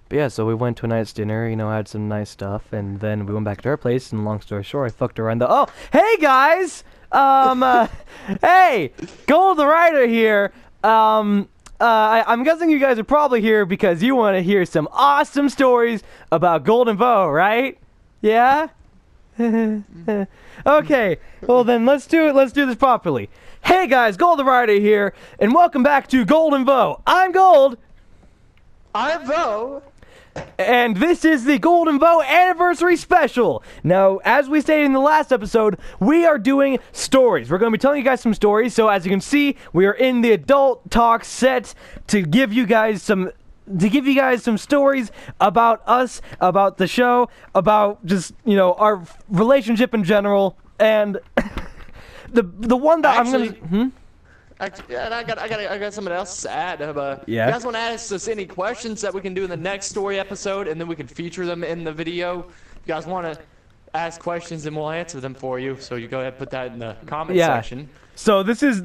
But yeah, so we went to a nice dinner, had some nice stuff, and then we went back to our place, and long story short, I fucked her around oh, hey guys! Hey! Gold the Writer here! I'm guessing you guys are probably here because you want to hear some awesome stories about Golden Bow, right? Yeah? Okay, well then let's do this properly. Hey guys, Gold the Writer here, and welcome back to Golden Bow. I'm Gold! I'm Bo! And this is the Golden Bow Anniversary Special. Now, as we stated in the last episode, we are doing stories. We're going to be telling you guys some stories. So, as you can see, we are in the adult talk set to give you guys some stories about us, about the show, about just our relationship in general, and the one that Actually, I'm gonna. Actually, yeah, and I got something else to add. Yeah. You guys want to ask us any questions that we can do in the next story episode, and then we can feature them in the video? If you guys want to ask questions, and we'll answer them for you. So you go ahead and put that in the comment section. So this is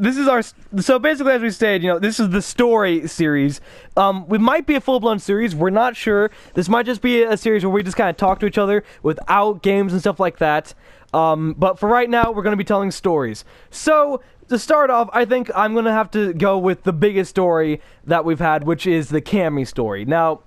so basically, as we stated, this is the story series. We might be a full-blown series. We're not sure. This might just be a series where we just kind of talk to each other without games and stuff like that. But for right now, we're going to be telling stories. So to start off, I think I'm going to have to go with the biggest story that we've had, which is the Cammy story. Now,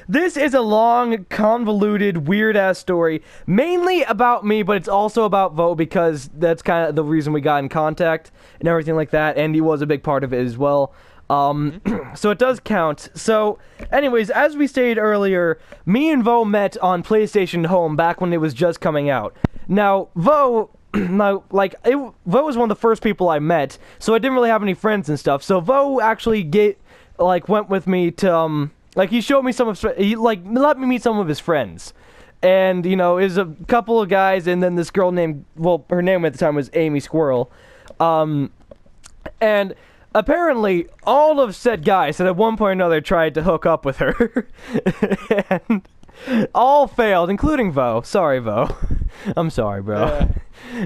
this is a long, convoluted, weird-ass story, mainly about me, but it's also about Vo, because that's kind of the reason we got in contact and everything like that, and he was a big part of it as well. So it does count. So, anyways, as we stated earlier, me and Vo met on PlayStation Home back when it was just coming out. Now, Vo was one of the first people I met, so I didn't really have any friends and stuff. So Vo actually went with me to he showed me let me meet some of his friends, and it was a couple of guys, and then this girl named, her name at the time was Amy Squirrel, and apparently all of said guys had at one point or another tried to hook up with her, and all failed, including Vo. Sorry, Vo. I'm sorry, bro.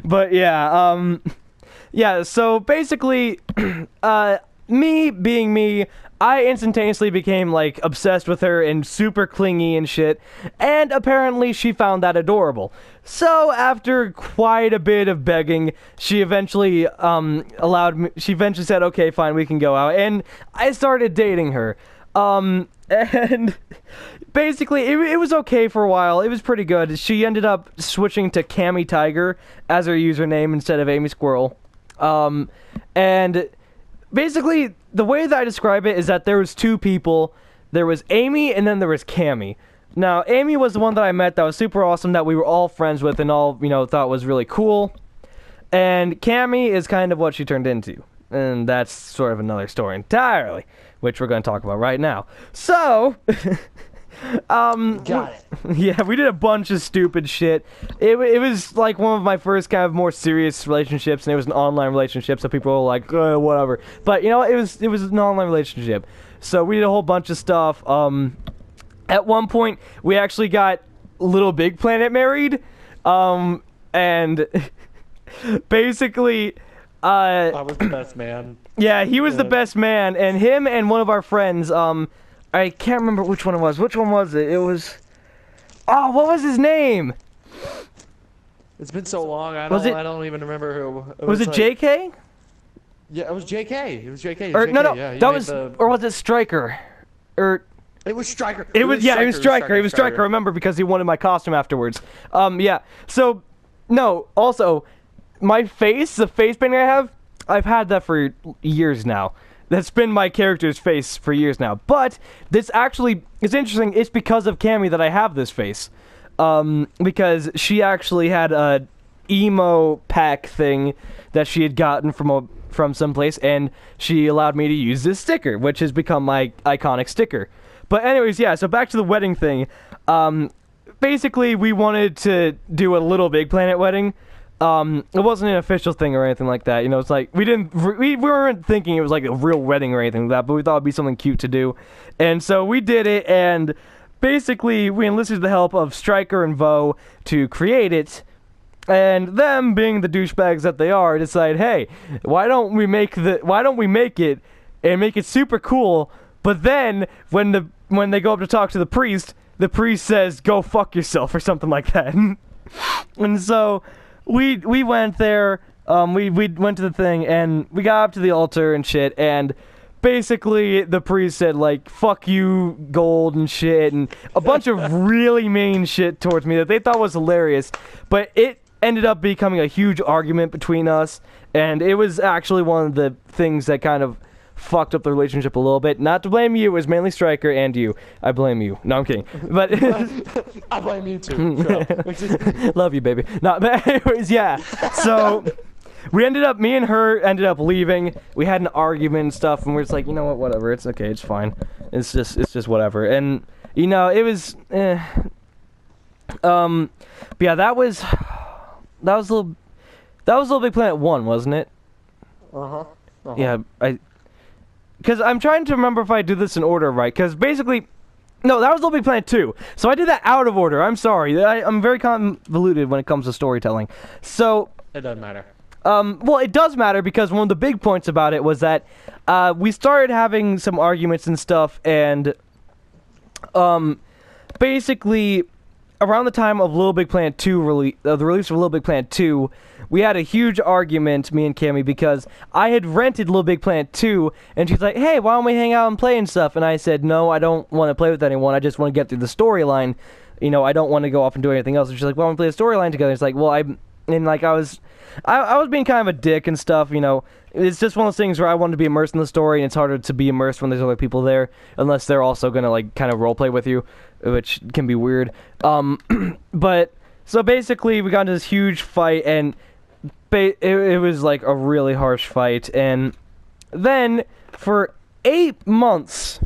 But yeah, so basically, me being me, I instantaneously became, obsessed with her and super clingy and shit, and apparently she found that adorable. So, after quite a bit of begging, she eventually, said, okay, fine, we can go out, and I started dating her. And basically, it was okay for a while. It was pretty good. She ended up switching to Cammy Tiger as her username instead of Amy Squirrel. And basically, the way that I describe it is that there was two people. There was Amy, and then there was Cammy. Now, Amy was the one that I met that was super awesome, that we were all friends with and all, thought was really cool. And Cammy is kind of what she turned into. And that's sort of another story entirely, which we're going to talk about right now. So, Got it. Yeah, we did a bunch of stupid shit. It was like one of my first kind of more serious relationships, and it was an online relationship, so people were like, whatever. But, it was an online relationship. So we did a whole bunch of stuff. At one point, we actually got Little Big Planet married. And basically, I was the best man. yeah, he was the best man, and him and one of our friends, I can't remember which one it was. Which one was it? It was... Oh, what was his name? It's been so long, I don't even remember who. Was it JK? Yeah, it was JK. It was JK. Or, JK. no, yeah, that was... Or was it Stryker? It was Stryker. It was Stryker. It was Stryker. I remember because he wanted my costume afterwards. Yeah. So, no, also, my face, the face painting I have, I've had that for years now. That's been my character's face for years now. But this actually is interesting. It's because of Cammy that I have this face. Because she actually had a emo pack thing that she had gotten from someplace, and she allowed me to use this sticker, which has become my iconic sticker. But anyways, yeah, so back to the wedding thing. Basically, we wanted to do a Little Big Planet wedding. It wasn't an official thing or anything like that. It's like we weren't thinking it was like a real wedding or anything like that, but we thought it'd be something cute to do. And so we did it, and basically we enlisted the help of Stryker and Vo to create it. And them, being the douchebags that they are, decide, hey, why don't we make it and make it super cool? But then when the when they go up to talk to the priest says, "Go fuck yourself," or something like that. And so we went there. We went to the thing, and we got up to the altar and shit, and basically the priest said, like, "Fuck you, Gold," and shit, and a bunch of really mean shit towards me that they thought was hilarious, but it ended up becoming a huge argument between us, and it was actually one of the things that kind of fucked up the relationship a little bit. Not to blame you, it was mainly Stryker and you. I blame you. No, I'm kidding. But I blame you too. Love you, baby. No, but anyways, yeah. So me and her ended up leaving. We had an argument and stuff, and we're just like, you know what, whatever. It's okay. It's fine. It's just whatever. And you know, it was. But yeah, that was Little Big Planet 1, wasn't it? Yeah, because I'm trying to remember if I do this in order right, because basically, no, that was Little Big Planet 2, so I did that out of order. I'm sorry, I'm very convoluted when it comes to storytelling. So it doesn't matter. Well, it does matter, because one of the big points about it was that we started having some arguments and stuff, and basically, around the time of Little Big Planet 2 the release of Little Big Planet 2, we had a huge argument, me and Cammy, because I had rented Little Big Planet 2, and she's like, "Hey, why don't we hang out and play and stuff?" And I said, "No, I don't want to play with anyone. I just want to get through the storyline. You know, I don't want to go off and do anything else." And she's like, "Well, I want to play the storyline together." It's like, well, I was being kind of a dick and stuff, you know. It's just one of those things where I wanted to be immersed in the story, and it's harder to be immersed when there's other people there, unless they're also going to, like, kind of roleplay with you, which can be weird. But, so basically, we got into this huge fight, and it was, like, a really harsh fight, and then, for 8 months,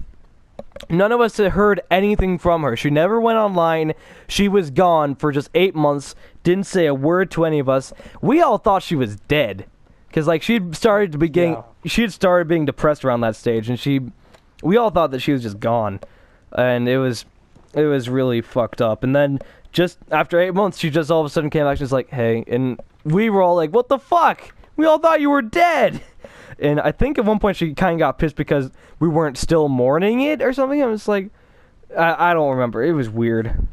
none of us had heard anything from her. She never went online. She was gone for just 8 months, didn't say a word to any of us. We all thought she was dead, because, like, she had started being depressed around that stage, and we all thought that she was just gone, and it was really fucked up. And then, just after 8 months, she just all of a sudden came back, she's like, "Hey," and we were all like, "What the fuck? We all thought you were dead!" And I think at one point she kind of got pissed because we weren't still mourning it or something. I was like, I don't remember. It was weird.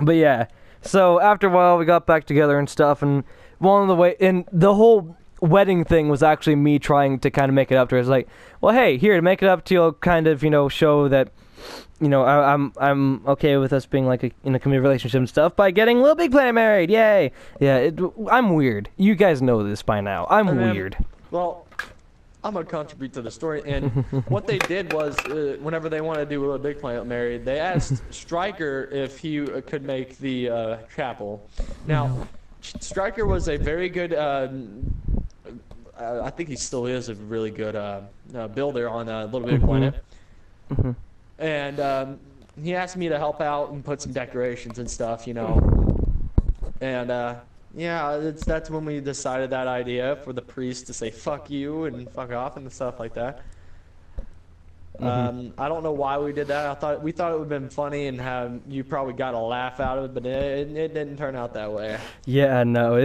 But yeah, so after a while we got back together and stuff, and the whole wedding thing was actually me trying to kind of make it up to her. It's like, well, hey, here, to make it up to you, I'll kind of, you know, show that, you know, I'm okay with us being like in a committed relationship and stuff by getting Little Big Planet married. Yay! Yeah, I'm weird. You guys know this by now. I'm weird. Well, I'm gonna contribute to the story, and what they did was, whenever they wanted to do Little Big Planet married, they asked Stryker if he could make the chapel. Now, Stryker was a very good. I think he still is a really good builder on Little Big Planet. And he asked me to help out and put some decorations and stuff, you know. And yeah, that's when we decided that idea for the priest to say "fuck you" and "fuck off" and stuff like that. I don't know why we did that. We thought it would have been funny and have you probably got a laugh out of it, but it didn't turn out that way. Yeah, no,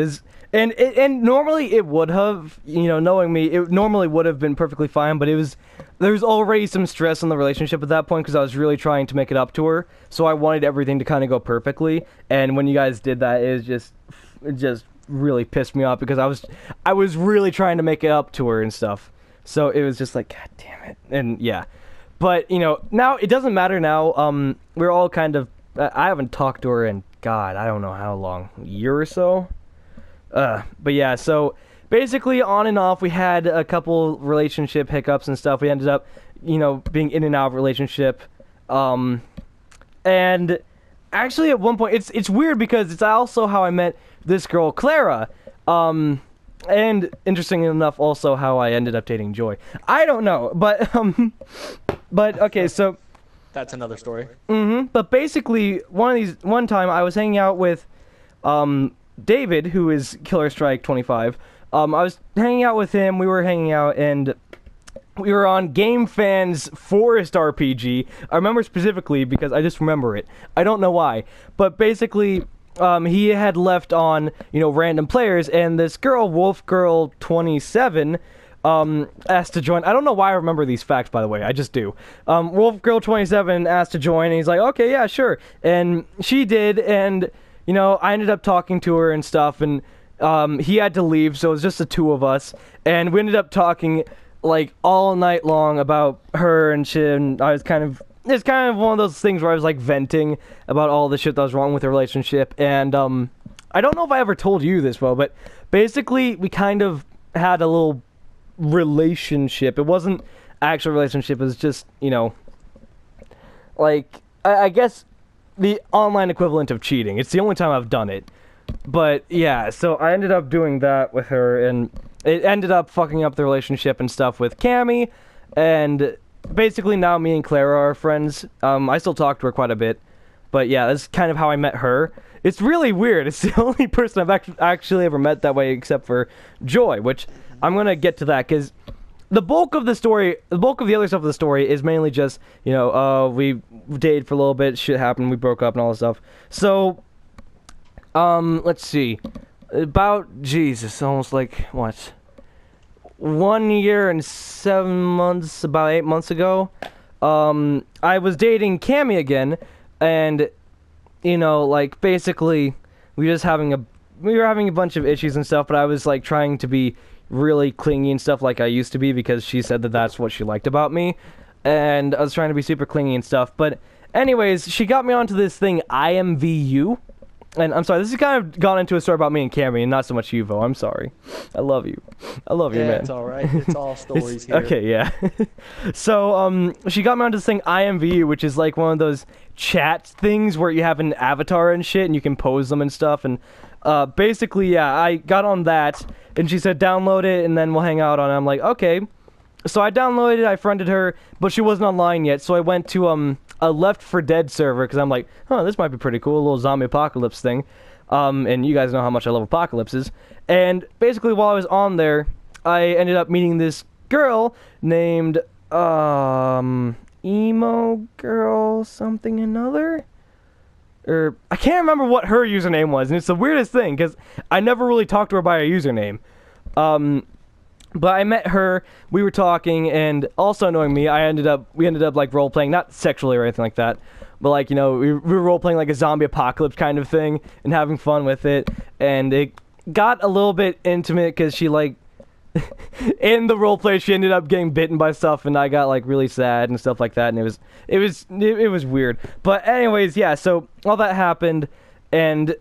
and normally it would have, you know, knowing me, it normally would have been perfectly fine, but there was already some stress in the relationship at that point because I was really trying to make it up to her, so I wanted everything to kind of go perfectly, and when you guys did that, it just really pissed me off because I was really trying to make it up to her and stuff. So it was just like, God damn it. And yeah. But, you know, now it doesn't matter now. We're all kind of, I haven't talked to her in, God, I don't know how long, a year or so. But yeah, so basically on and off, we had a couple relationship hiccups and stuff. We ended up, you know, being in and out of relationship. And actually at one point, it's weird because it's also how I met this girl, Clara. And interestingly enough, also how I ended up dating Joy. I don't know, but okay, so that's another story. But basically, one time I was hanging out with David, who is Killer Strike 25. I was hanging out with him. We were hanging out, and we were on Game Fan's Forest RPG. I remember specifically because I just remember it. I don't know why, but basically, he had left on, you know, random players, and this girl, Wolf Girl 27, asked to join. I don't know why I remember these facts, by the way. I just do. Wolf Girl 27 asked to join, and he's like, okay, yeah, sure. And she did, and, you know, I ended up talking to her and stuff, and he had to leave, so it was just the two of us. And we ended up talking, like, all night long about her and shit, and I was kind of... It's kind of one of those things where I was, like, venting about all the shit that was wrong with the relationship, and, I don't know if I ever told you this, Bo, but basically, we kind of had a little relationship. It wasn't actual relationship, it was just, you know, like, I guess the online equivalent of cheating. It's the only time I've done it. But, yeah, so I ended up doing that with her, and it ended up fucking up the relationship and stuff with Cammie, and... Basically, now me and Clara are friends. I still talk to her quite a bit. But yeah, that's kind of how I met her. It's really weird. It's the only person I've actually ever met that way except for Joy, which I'm going to get to that, because the bulk of the other stuff of the story is mainly just, you know, we dated for a little bit, shit happened, we broke up and all that stuff. So, let's see. About, Jesus, almost like, what? 1 year and 7 months, about 8 months ago, I was dating Cammie again, and, you know, like, basically, we were having a bunch of issues and stuff, but I was, like, trying to be really clingy and stuff like I used to be, because she said that that's what she liked about me, and I was trying to be super clingy and stuff, but anyways, she got me onto this thing, IMVU. And I'm sorry, this has kind of gone into a story about me and Cammie, and not so much you, Vo. I'm sorry. I love you. I love you, man. Yeah, it's all right. It's all stories here. Okay, yeah. So, she got me onto this thing, IMVU, which is like one of those chat things where you have an avatar and shit, and you can pose them and stuff. And basically, yeah, I got on that, and she said, download it, and then we'll hang out on it. I'm like, okay. So I downloaded it, I friended her, but she wasn't online yet, so I went to, a Left 4 Dead server, because I'm like, oh, this might be pretty cool, a little zombie apocalypse thing. And you guys know how much I love apocalypses. And basically, while I was on there, I ended up meeting this girl named, Emo Girl something another? I can't remember what her username was, and it's the weirdest thing, because I never really talked to her by her username. But I met her, we were talking, and also knowing me, we ended up like role-playing, not sexually or anything like that, but like, you know, we were role-playing like a zombie apocalypse kind of thing, and having fun with it, and it got a little bit intimate, because she like, in the roleplay, she ended up getting bitten by stuff, and I got like really sad and stuff like that, and it was weird. But anyways, yeah, so all that happened, and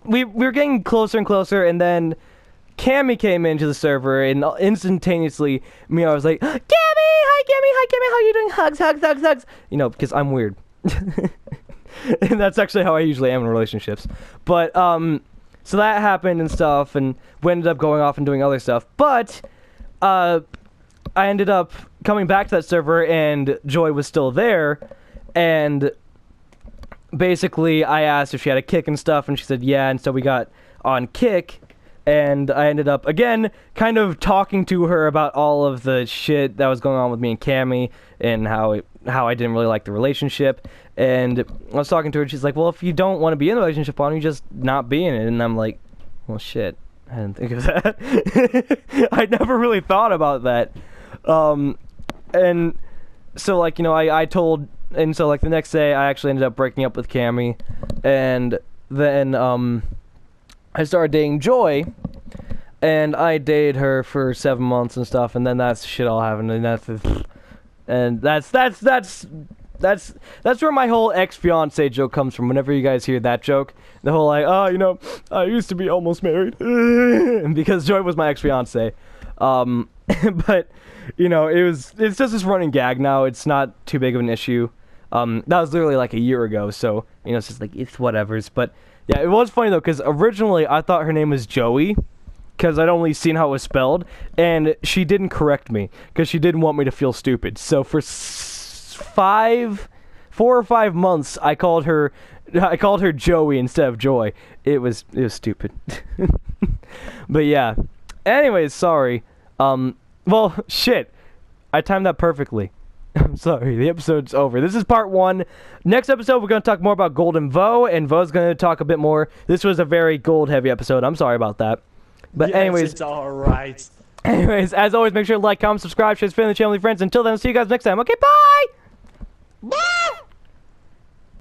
we were getting closer and closer, and then Cammie came into the server, and instantaneously, I was like, Cammie, hi Cammie, how you doing? Hugs. You know, because I'm weird. And that's actually how I usually am in relationships. But, so that happened and stuff, and we ended up going off and doing other stuff. But, I ended up coming back to that server, and Joy was still there, and basically, I asked if she had a Kick and stuff, and she said yeah, and so we got on Kick. And I ended up, again, kind of talking to her about all of the shit that was going on with me and Cammie, and how I didn't really like the relationship. And I was talking to her, and she's like, well, if you don't want to be in a relationship, why don't you just not be in it? And I'm like, well, shit, I didn't think of that. I never really thought about that. And so, like, you know, I told, and so, like, the next day, I actually ended up breaking up with Cammie, and then, I started dating Joy, and I dated her for 7 months and stuff, and then that's shit all happened, and that's where my whole ex-fiance joke comes from. Whenever you guys hear that joke, the whole like, oh, you know, I used to be almost married, because Joy was my ex-fiance. But you know, it's just this running gag now. It's not too big of an issue. That was literally like a year ago, so you know, it's just like it's whatever's, but. Yeah, it was funny, though, because originally I thought her name was Joey, because I'd only seen how it was spelled, and she didn't correct me, because she didn't want me to feel stupid. So for 4 or 5 months, I called her Joey instead of Joy. It was stupid. But yeah. Anyways, sorry. Well, shit. I timed that perfectly. I'm sorry, the episode's over. This is part 1. Next episode, we're going to talk more about Gold and Vo, and Vo's going to talk a bit more. This was a very gold-heavy episode. I'm sorry about that. But yes, anyways... it's alright. Anyways, as always, make sure to like, comment, subscribe, share this video with your family, friends. Until then, I'll see you guys next time. Okay, bye! Bye!